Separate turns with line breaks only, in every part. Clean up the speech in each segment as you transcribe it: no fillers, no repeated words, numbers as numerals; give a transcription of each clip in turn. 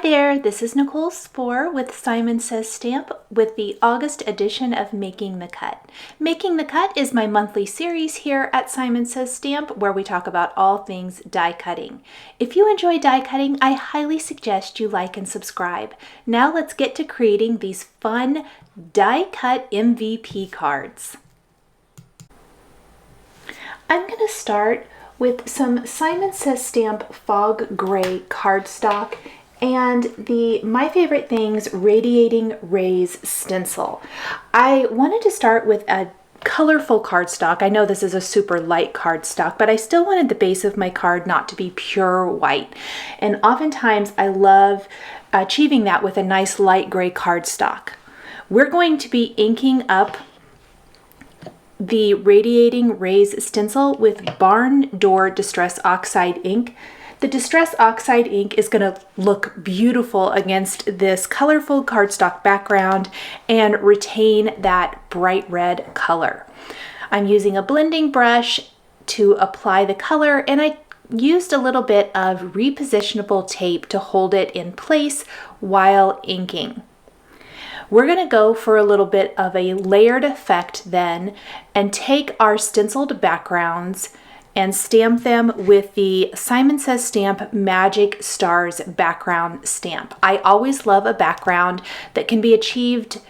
there, this is Nichol Spohr with Simon Says Stamp with the August edition of Making the Cut. Making the Cut is my monthly series here at Simon Says Stamp where we talk about all things die cutting. If you enjoy die cutting, I highly suggest you like and subscribe. Now let's get to creating these fun die cut MVP cards. I'm going to start with some Simon Says Stamp Fog Gray cardstock and the My Favorite Things Radiating Rays stencil. I wanted to start with a colorful cardstock. I know this is a super light cardstock, but I still wanted the base of my card not to be pure white. And oftentimes I love achieving that with a nice light gray cardstock. We're going to be inking up the Radiating Rays stencil with Barn Door Distress Oxide ink. The Distress Oxide ink is going to look beautiful against this colorful cardstock background and retain that bright red color. I'm using a blending brush to apply the color, and I used a little bit of repositionable tape to hold it in place while inking. We're going to go for a little bit of a layered effect then and take our stenciled backgrounds and stamp them with the Simon Says Stamp Magic Stars background stamp. I always love a background that can be achieved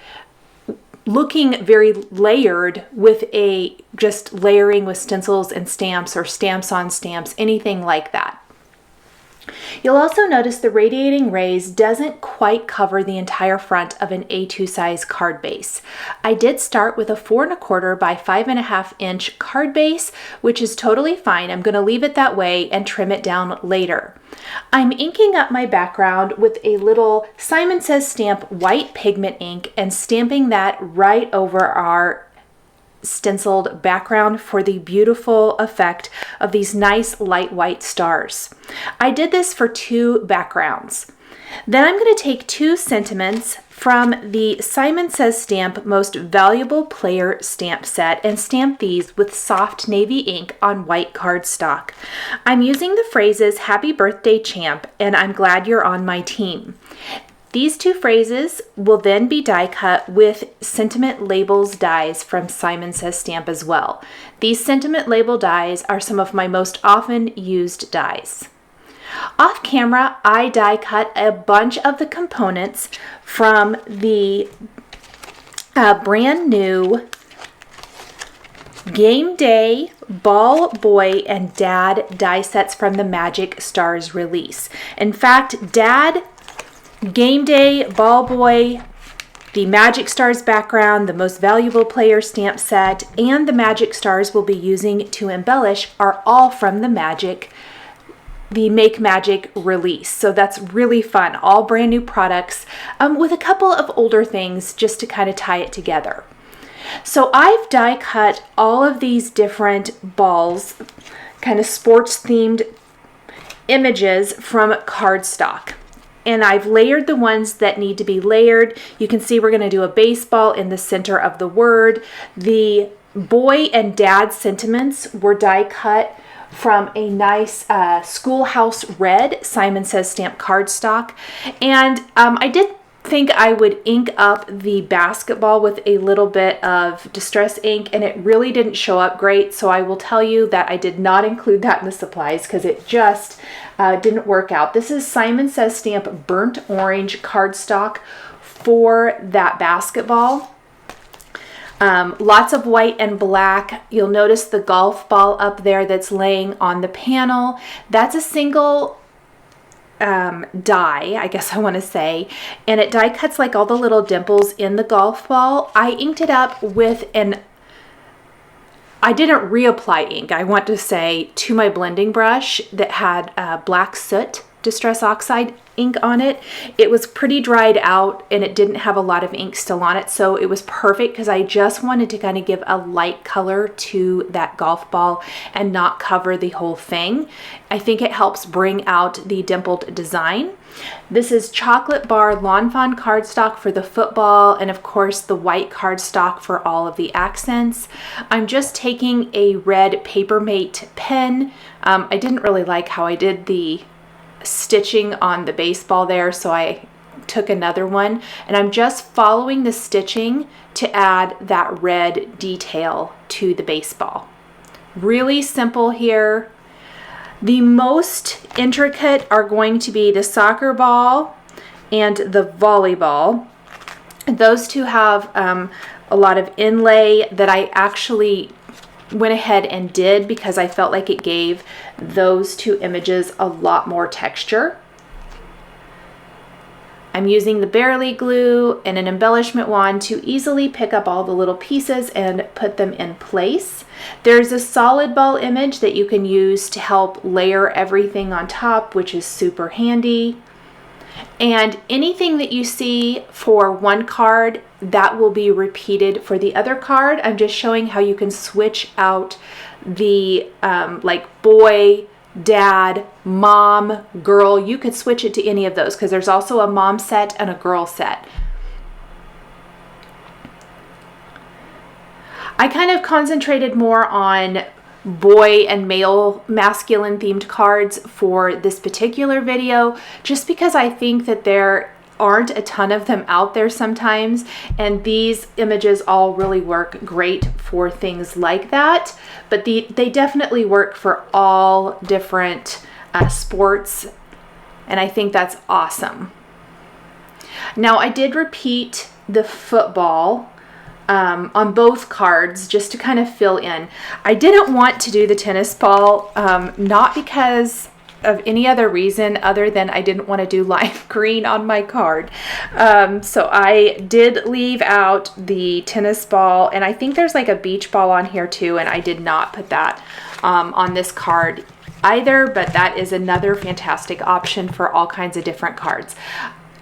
looking very layered with a just layering with stencils and stamps or stamps on stamps, anything like that. You'll also notice the Radiating Rays doesn't quite cover the entire front of an A2 size card base. I did start with a 4 1/4 by 5.5 inch card base, which is totally fine. I'm going to leave it that way and trim it down later. I'm inking up my background with a little Simon Says Stamp white pigment ink and stamping that right over our stenciled background for the beautiful effect of these nice light white stars. I did this for 2 backgrounds. Then I'm going to take 2 sentiments from the Simon Says Stamp Most Valuable Player stamp set and stamp these with soft navy ink on white cardstock. I'm using the phrases "Happy Birthday Champ" and "I'm glad you're on my team." These 2 phrases will then be die cut with sentiment labels dies from Simon Says Stamp as well. These sentiment label dies are some of my most often used dies. Off camera, I die cut a bunch of the components from the brand new Game Day Ball Boy and Dad die sets from the Magic Stars release. In fact, Dad, Game Day, Ball Boy, the Magic Stars background, the Most Valuable Player stamp set, and the Magic Stars we'll be using to embellish are all from the Make Magic release. So that's really fun. All brand new products with a couple of older things just to kind of tie it together. So I've die cut all of these different balls, kind of sports themed images from cardstock. And I've layered the ones that need to be layered. You can see we're going to do a baseball in the center of the word. The boy and dad sentiments were die cut from a nice Schoolhouse Red Simon Says Stamp cardstock. And I did think I would ink up the basketball with a little bit of distress ink, and it really didn't show up great. So I will tell you that I did not include that in the supplies because it just didn't work out. This is Simon Says Stamp Burnt Orange cardstock for that basketball. Lots of white and black. You'll notice the golf ball up there that's laying on the panel. That's a single die, I guess I want to say, and it die cuts like all the little dimples in the golf ball. I inked it up with I didn't reapply ink, I want to say, to my blending brush that had black soot Distress Oxide ink on it. It was pretty dried out and it didn't have a lot of ink still on it, so it was perfect because I just wanted to kind of give a light color to that golf ball and not cover the whole thing. I think it helps bring out the dimpled design. This is Chocolate Bar Lawn Fawn cardstock for the football, and of course the white cardstock for all of the accents. I'm just taking a red Papermate pen. I didn't really like how I did the stitching on the baseball there, so I took another one, and I'm just following the stitching to add that red detail to the baseball. Really simple here. The most intricate are going to be the soccer ball and the volleyball. Those two have a lot of inlay that I actually went ahead and did because I felt like it gave those two images a lot more texture. I'm using the Barely glue and an embellishment wand to easily pick up all the little pieces and put them in place. There's a solid ball image that you can use to help layer everything on top, which is super handy. And anything that you see for one card, that will be repeated for the other card. I'm just showing how you can switch out the like boy, dad, mom, girl. You could switch it to any of those because there's also a mom set and a girl set. I kind of concentrated more on boy and male masculine themed cards for this particular video, just because I think that there aren't a ton of them out there sometimes, and these images all really work great for things like that, but they definitely work for all different sports, and I think that's awesome. Now I did repeat the football on both cards just to kind of fill in. I didn't want to do the tennis ball, not because of any other reason other than I didn't want to do lime green on my card. So I did leave out the tennis ball, and I think there's like a beach ball on here too, and I did not put that on this card either, but that is another fantastic option for all kinds of different cards.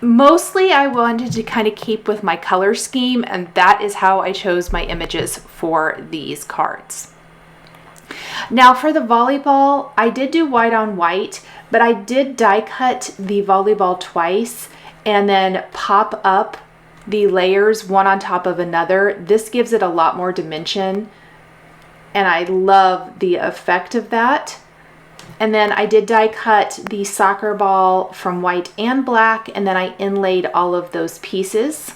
Mostly I wanted to kind of keep with my color scheme, and that is how I chose my images for these cards. Now for the volleyball, I did do white on white, but I did die cut the volleyball twice and then pop up the layers one on top of another. This gives it a lot more dimension, and I love the effect of that. And then I did die cut the soccer ball from white and black, and then I inlaid all of those pieces.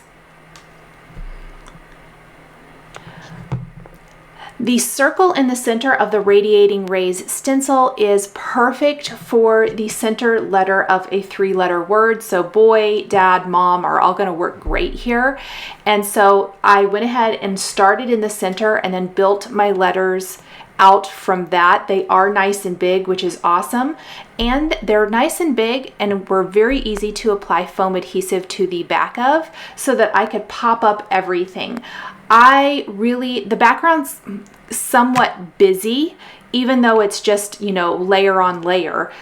The circle in the center of the Radiating Rays stencil is perfect for the center letter of a 3-letter word. So boy, dad, mom are all going to work great here. And so I went ahead and started in the center and then built my letters out from that. They are nice and big, which is awesome. And they're nice and big and were very easy to apply foam adhesive to the back of so that I could pop up everything. The background's somewhat busy, even though it's just, layer on layer.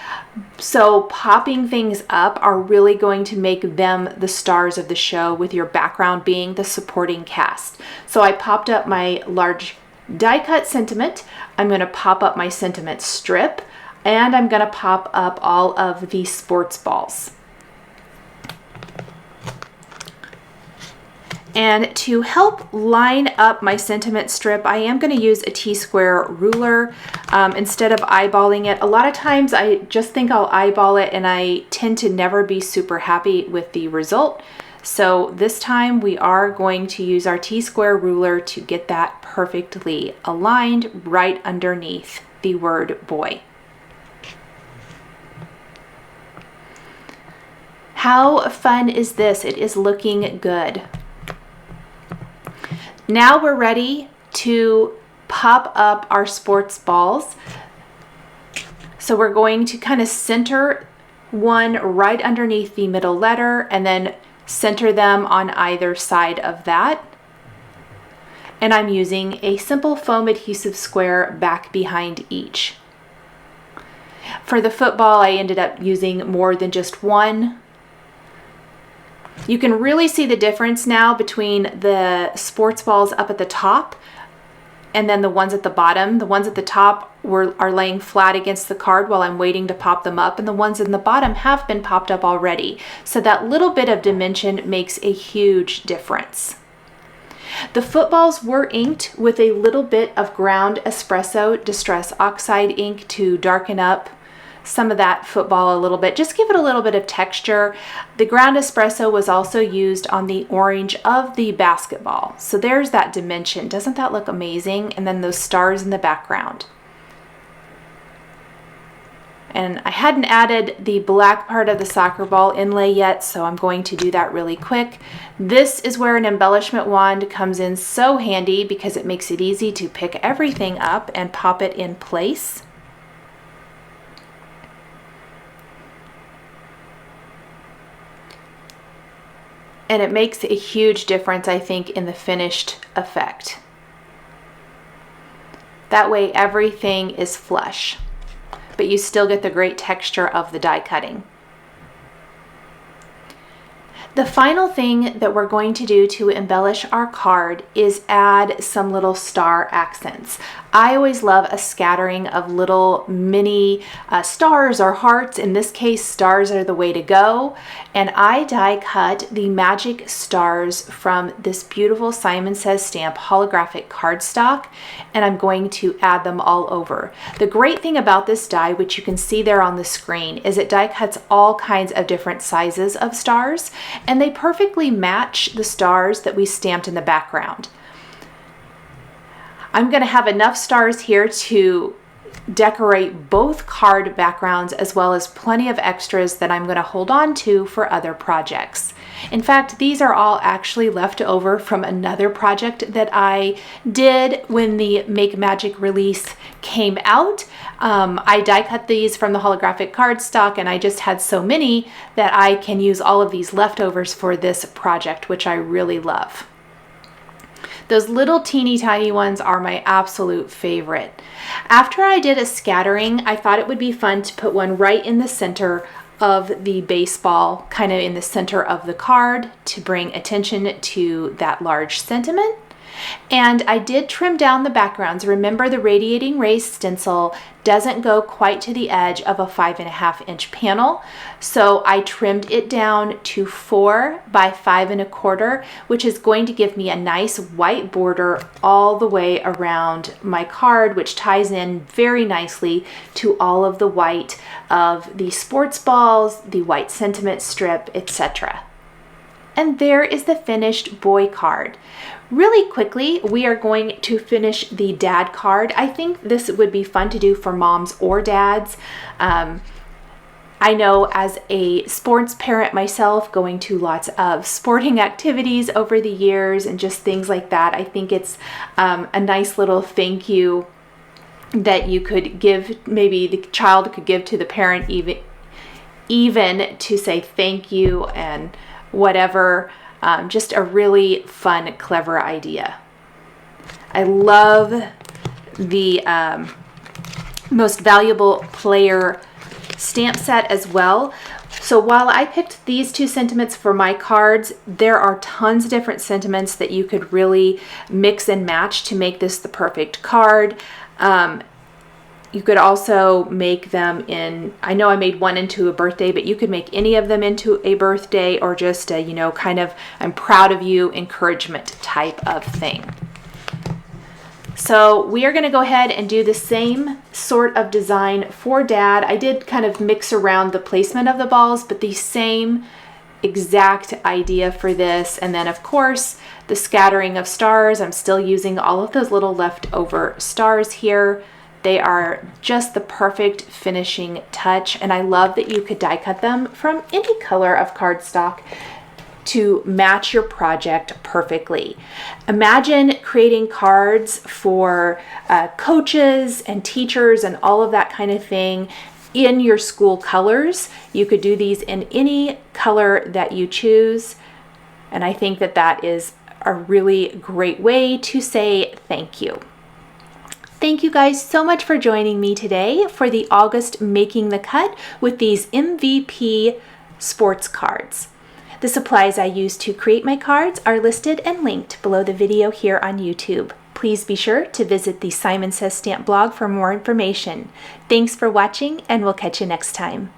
So popping things up are really going to make them the stars of the show, with your background being the supporting cast. So I popped up my large die cut sentiment. I'm going to pop up my sentiment strip, and I'm going to pop up all of the sports balls. And to help line up my sentiment strip, I am going to use a T-square ruler instead of eyeballing it. A lot of times I just think I'll eyeball it, and I tend to never be super happy with the result. So this time we are going to use our T-square ruler to get that perfectly aligned right underneath the word boy. How fun is this? It is looking good. Now we're ready to pop up our sports balls. So we're going to kind of center one right underneath the middle letter and then center them on either side of that. And I'm using a simple foam adhesive square back behind each. For the football, I ended up using more than just one. You can really see the difference now between the sports balls up at the top and then the ones at the bottom. The ones at the top are laying flat against the card while I'm waiting to pop them up, and the ones in the bottom have been popped up already. So that little bit of dimension makes a huge difference. The footballs were inked with a little bit of ground espresso Distress Oxide ink to darken up some of that football a little bit. Just give it a little bit of texture. The ground espresso was also used on the orange of the basketball. So there's that dimension. Doesn't that look amazing? And then those stars in the background. And I hadn't added the black part of the soccer ball inlay yet, so I'm going to do that really quick. This is where an embellishment wand comes in so handy because it makes it easy to pick everything up and pop it in place. And it makes a huge difference, I think, in the finished effect. That way everything is flush, but you still get the great texture of the die cutting. The final thing that we're going to do to embellish our card is add some little star accents. I always love a scattering of little mini stars or hearts. In this case, stars are the way to go. And I die cut the magic stars from this beautiful Simon Says stamp holographic cardstock, and I'm going to add them all over. The great thing about this die, which you can see there on the screen, is it die cuts all kinds of different sizes of stars, and they perfectly match the stars that we stamped in the background. I'm going to have enough stars here to decorate both card backgrounds as well as plenty of extras that I'm going to hold on to for other projects. In fact, these are all actually left over from another project that I did when the Make Magic release came out. I die cut these from the holographic cardstock, and I just had so many that I can use all of these leftovers for this project, which I really love. Those little teeny tiny ones are my absolute favorite. After I did a scattering, I thought it would be fun to put one right in the center of the baseball, kind of in the center of the card, to bring attention to that large sentiment. And I did trim down the backgrounds. Remember, the Radiating Rays stencil doesn't go quite to the edge of a 5.5-inch panel. So I trimmed it down to 4 by 5 1/4, which is going to give me a nice white border all the way around my card, which ties in very nicely to all of the white of the sports balls, the white sentiment strip, etc. And there is the finished boy card. Really quickly, we are going to finish the dad card. I think this would be fun to do for moms or dads. I know as a sports parent myself, going to lots of sporting activities over the years and just things like that, I think it's a nice little thank you that you could give, maybe the child could give to the parent, even to say thank you and whatever. Just a really fun, clever idea. I love the Most Valuable Player stamp set as well. So while I picked these two sentiments for my cards, there are tons of different sentiments that you could really mix and match to make this the perfect card. You could also make them in, I know I made one into a birthday, but you could make any of them into a birthday or just a, you know, kind of I'm proud of you encouragement type of thing. So we are going to go ahead and do the same sort of design for Dad. I did kind of mix around the placement of the balls, but the same exact idea for this. And then of course, the scattering of stars. I'm still using all of those little leftover stars here. They are just the perfect finishing touch, and I love that you could die cut them from any color of cardstock to match your project perfectly. Imagine creating cards for coaches and teachers and all of that kind of thing in your school colors. You could do these in any color that you choose, and I think that that is a really great way to say thank you. Thank you guys so much for joining me today for the August Making the Cut with these MVP sports cards. The supplies I used to create my cards are listed and linked below the video here on YouTube. Please be sure to visit the Simon Says Stamp blog for more information. Thanks for watching, and we'll catch you next time.